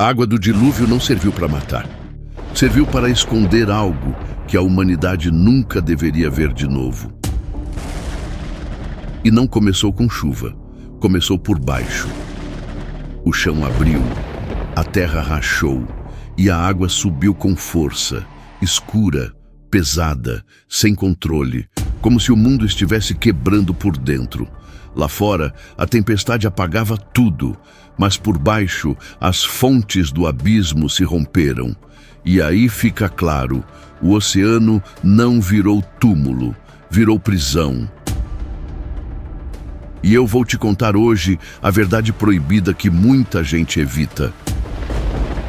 A água do dilúvio não serviu para matar. Serviu para esconder algo que a humanidade nunca deveria ver de novo. E não começou com chuva, começou por baixo. O chão abriu, a terra rachou e a água subiu com força, escura, pesada, sem controle, como se o mundo estivesse quebrando por dentro. Lá fora, a tempestade apagava tudo, mas por baixo, as fontes do abismo se romperam. E aí fica claro, o oceano não virou túmulo, virou prisão. E eu vou te contar hoje a verdade proibida que muita gente evita.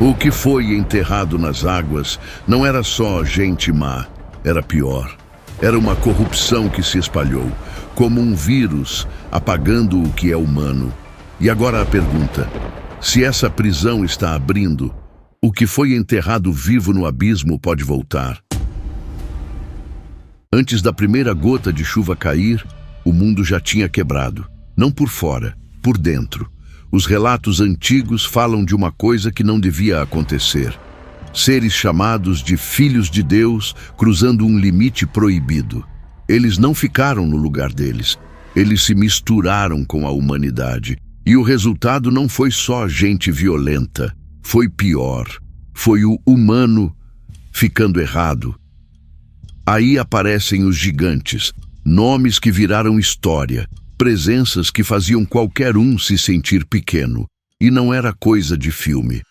O que foi enterrado nas águas não era só gente má, era pior. Era uma corrupção que se espalhou, como um vírus, apagando o que é humano. E agora a pergunta: se essa prisão está abrindo, o que foi enterrado vivo no abismo pode voltar? Antes da primeira gota de chuva cair, o mundo já tinha quebrado. Não por fora, por dentro. Os relatos antigos falam de uma coisa que não devia acontecer. Seres chamados de filhos de Deus cruzando um limite proibido. Eles não ficaram no lugar deles. Eles se misturaram com a humanidade. E o resultado não foi só gente violenta. Foi pior. Foi o humano ficando errado. Aí aparecem os gigantes, nomes que viraram história, presenças que faziam qualquer um se sentir pequeno. E não era coisa de filme.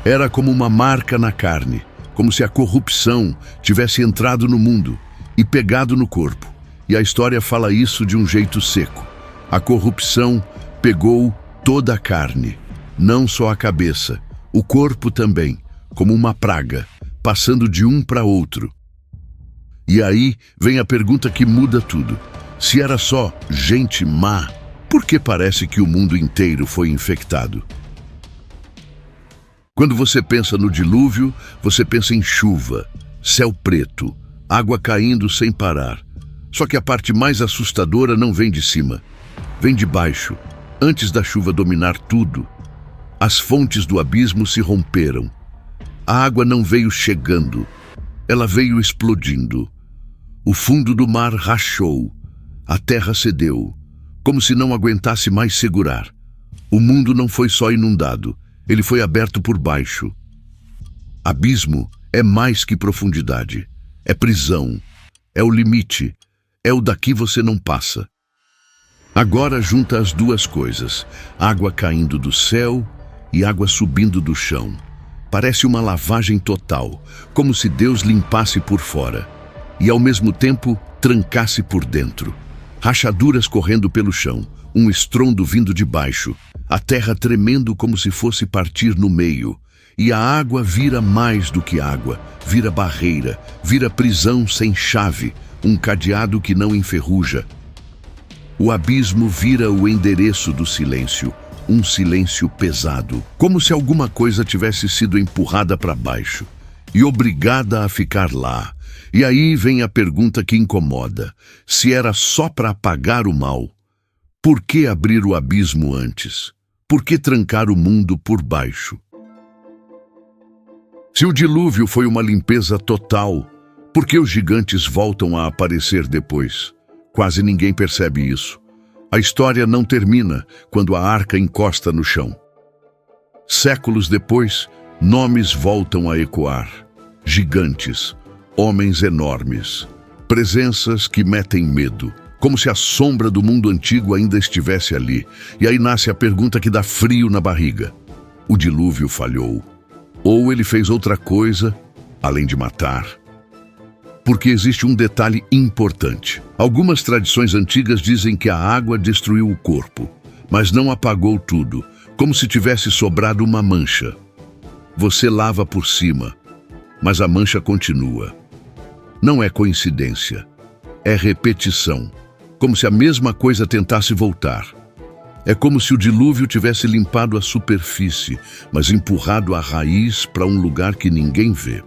Era como uma marca na carne, como se a corrupção tivesse entrado no mundo e pegado no corpo. E a história fala isso de um jeito seco. A corrupção pegou toda a carne, não só a cabeça, o corpo também, como uma praga, passando de um para outro. E aí vem a pergunta que muda tudo. Se era só gente má, por que parece que o mundo inteiro foi infectado? Quando você pensa no dilúvio, você pensa em chuva, céu preto, água caindo sem parar. Só que a parte mais assustadora não vem de cima, vem de baixo. Antes da chuva dominar tudo, as fontes do abismo se romperam. A água não veio chegando, ela veio explodindo. O fundo do mar rachou, a terra cedeu, como se não aguentasse mais segurar. O mundo não foi só inundado, ele foi aberto por baixo. Abismo é mais que profundidade, é prisão, é o limite, é o daqui você não passa. Agora junta as duas coisas, água caindo do céu e água subindo do chão. Parece uma lavagem total, como se Deus limpasse por fora e ao mesmo tempo trancasse por dentro. Rachaduras correndo pelo chão, um estrondo vindo de baixo, a terra tremendo como se fosse partir no meio. E a água vira mais do que água, vira barreira, vira prisão sem chave, um cadeado que não enferruja. O abismo vira o endereço do silêncio, um silêncio pesado, como se alguma coisa tivesse sido empurrada para baixo e obrigada a ficar lá. E aí vem a pergunta que incomoda: se era só para apagar o mal, por que abrir o abismo antes? Por que trancar o mundo por baixo? Se o dilúvio foi uma limpeza total, por que os gigantes voltam a aparecer depois? Quase ninguém percebe isso. A história não termina quando a arca encosta no chão. Séculos depois, nomes voltam a ecoar. Gigantes, homens enormes, presenças que metem medo, como se a sombra do mundo antigo ainda estivesse ali. E aí nasce a pergunta que dá frio na barriga. O dilúvio falhou. Ou ele fez outra coisa, além de matar? Porque existe um detalhe importante. Algumas tradições antigas dizem que a água destruiu o corpo, mas não apagou tudo, como se tivesse sobrado uma mancha. Você lava por cima, mas a mancha continua. Não é coincidência, é repetição, como se a mesma coisa tentasse voltar. É como se o dilúvio tivesse limpado a superfície, mas empurrado a raiz para um lugar que ninguém vê.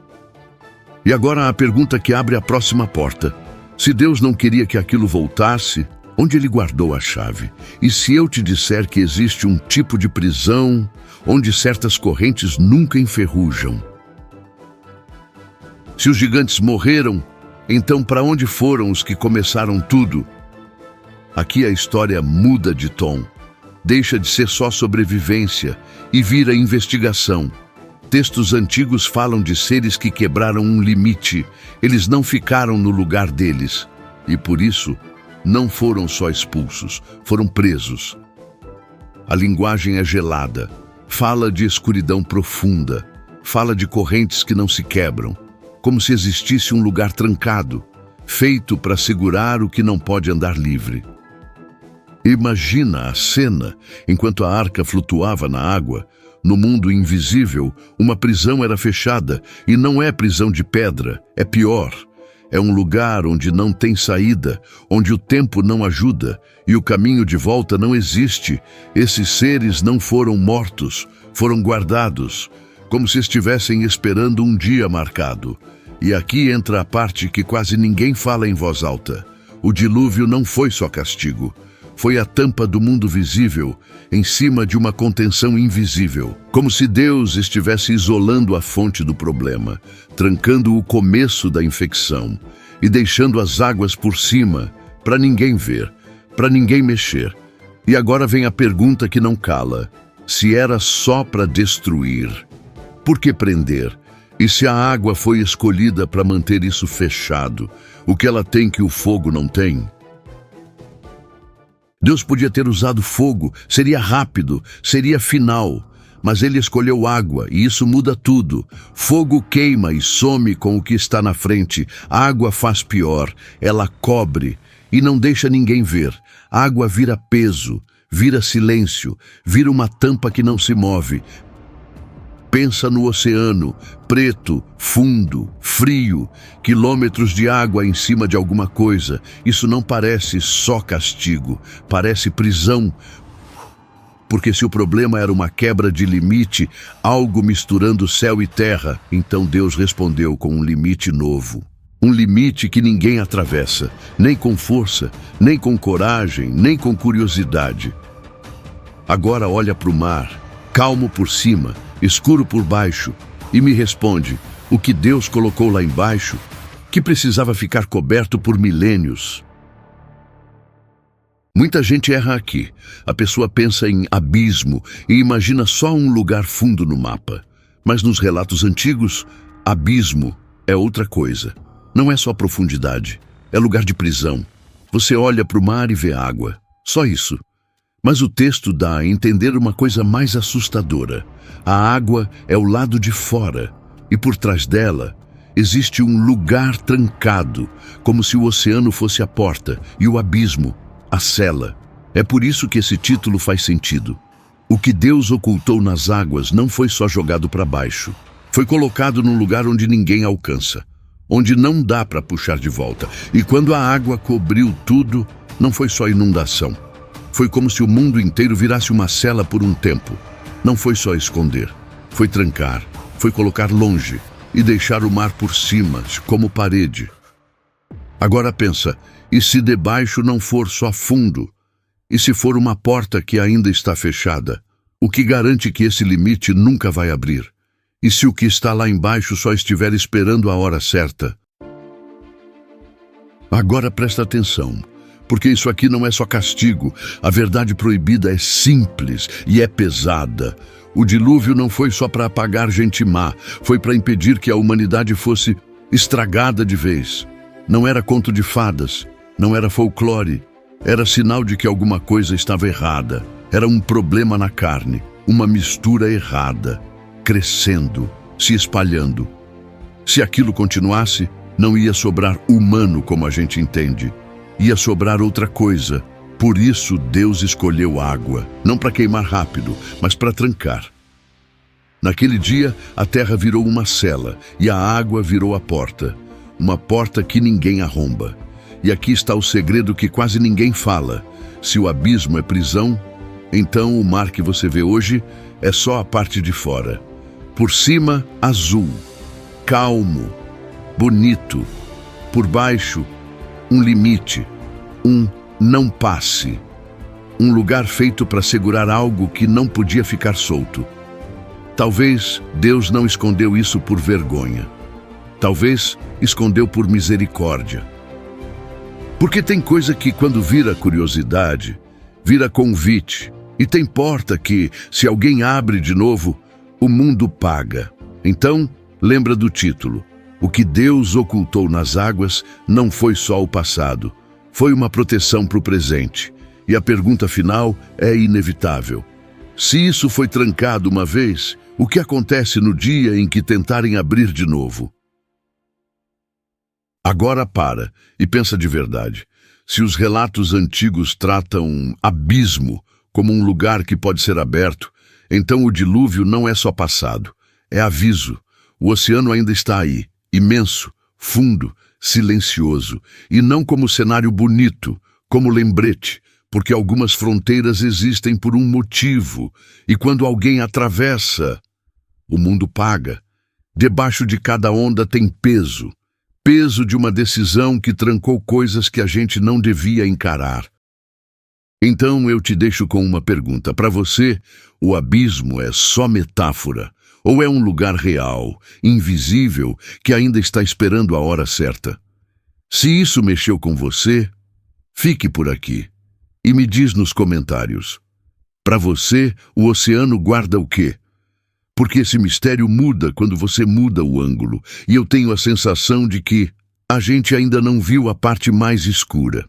E agora a pergunta que abre a próxima porta: se Deus não queria que aquilo voltasse, Onde ele guardou a chave? E se eu te disser que existe um tipo de prisão onde certas correntes nunca enferrujam? Se os gigantes morreram, então para onde foram os que começaram tudo? Aqui a história muda de tom. Deixa de ser só sobrevivência e vira investigação. Textos antigos falam de seres que quebraram um limite. Eles não ficaram no lugar deles. E por isso, não foram só expulsos, foram presos. A linguagem é gelada. Fala de escuridão profunda. Fala de correntes que não se quebram. Como se existisse um lugar trancado, feito para segurar o que não pode andar livre. Imagina a cena enquanto a arca flutuava na água. No mundo invisível, uma prisão era fechada, e não é prisão de pedra, é pior. É um lugar onde não tem saída, onde o tempo não ajuda e o caminho de volta não existe. Esses seres não foram mortos, foram guardados, como se estivessem esperando um dia marcado. E aqui entra a parte que quase ninguém fala em voz alta. O dilúvio não foi só castigo. Foi a tampa do mundo visível em cima de uma contenção invisível. Como se Deus estivesse isolando a fonte do problema, trancando o começo da infecção e deixando as águas por cima para ninguém ver, para ninguém mexer. E agora vem a pergunta que não cala. Se era só para destruir, por que prender? E se a água foi escolhida para manter isso fechado, o que ela tem que o fogo não tem? Deus podia ter usado fogo, seria rápido, seria final, mas ele escolheu água e isso muda tudo. Fogo queima e some com o que está na frente. A água faz pior, ela cobre e não deixa ninguém ver. A água vira peso, vira silêncio, vira uma tampa que não se move. Pensa no oceano, preto, fundo, frio, quilômetros de água em cima de alguma coisa. Isso não parece só castigo, parece prisão. Porque se o problema era uma quebra de limite, algo misturando céu e terra, então Deus respondeu com um limite novo. Um limite que ninguém atravessa, nem com força, nem com coragem, nem com curiosidade. Agora olha para o mar, calmo por cima, escuro por baixo, e me responde, o que Deus colocou lá embaixo, que precisava ficar coberto por milênios? Muita gente erra aqui. A pessoa pensa em abismo e imagina só um lugar fundo no mapa. Mas nos relatos antigos, abismo é outra coisa. Não é só profundidade, é lugar de prisão. Você olha para o mar e vê água, só isso. Mas o texto dá a entender uma coisa mais assustadora. A água é o lado de fora, e por trás dela existe um lugar trancado, como se o oceano fosse a porta e o abismo, a cela. É por isso que esse título faz sentido. O que Deus ocultou nas águas não foi só jogado para baixo. Foi colocado num lugar onde ninguém alcança, onde não dá para puxar de volta. E quando a água cobriu tudo, não foi só inundação. Foi como se o mundo inteiro virasse uma cela por um tempo. Não foi só esconder, foi trancar, foi colocar longe e deixar o mar por cima, como parede. Agora pensa, e se debaixo não for só fundo? E se for uma porta que ainda está fechada? O que garante que esse limite nunca vai abrir? E se o que está lá embaixo só estiver esperando a hora certa? Agora presta atenção. Porque isso aqui não é só castigo. A verdade proibida é simples e é pesada. O dilúvio não foi só para apagar gente má, foi para impedir que a humanidade fosse estragada de vez. Não era conto de fadas, não era folclore, era sinal de que alguma coisa estava errada. Era um problema na carne, uma mistura errada, crescendo, se espalhando. Se aquilo continuasse, não ia sobrar humano como a gente entende. Ia sobrar outra coisa. Por isso Deus escolheu água, não para queimar rápido, mas para trancar. Naquele dia, a terra virou uma cela e a água virou a porta. Uma porta que ninguém arromba. E aqui está o segredo que quase ninguém fala. Se o abismo é prisão, então o mar que você vê hoje é só a parte de fora. Por cima, azul, calmo, bonito. Por baixo, um limite, um não passe. Um lugar feito para segurar algo que não podia ficar solto. Talvez Deus não escondeu isso por vergonha. Talvez escondeu por misericórdia. Porque tem coisa que, quando vira curiosidade, vira convite. E tem porta que, se alguém abre de novo, o mundo paga. Então, lembra do título. O que Deus ocultou nas águas não foi só o passado. Foi uma proteção para o presente. E a pergunta final é inevitável. Se isso foi trancado uma vez, o que acontece no dia em que tentarem abrir de novo? Agora para e pensa de verdade. Se os relatos antigos tratam abismo como um lugar que pode ser aberto, então o dilúvio não é só passado, é aviso. O oceano ainda está aí, imenso, fundo, silencioso, e não como cenário bonito, como lembrete, porque algumas fronteiras existem por um motivo, e quando alguém atravessa, o mundo paga. Debaixo de cada onda tem peso. Peso de uma decisão que trancou coisas que a gente não devia encarar. Então eu te deixo com uma pergunta. Para você, o abismo é só metáfora? Ou é um lugar real, invisível, que ainda está esperando a hora certa? Se isso mexeu com você, fique por aqui e me diz nos comentários. Para você, o oceano guarda o quê? Porque esse mistério muda quando você muda o ângulo, e eu tenho a sensação de que a gente ainda não viu a parte mais escura.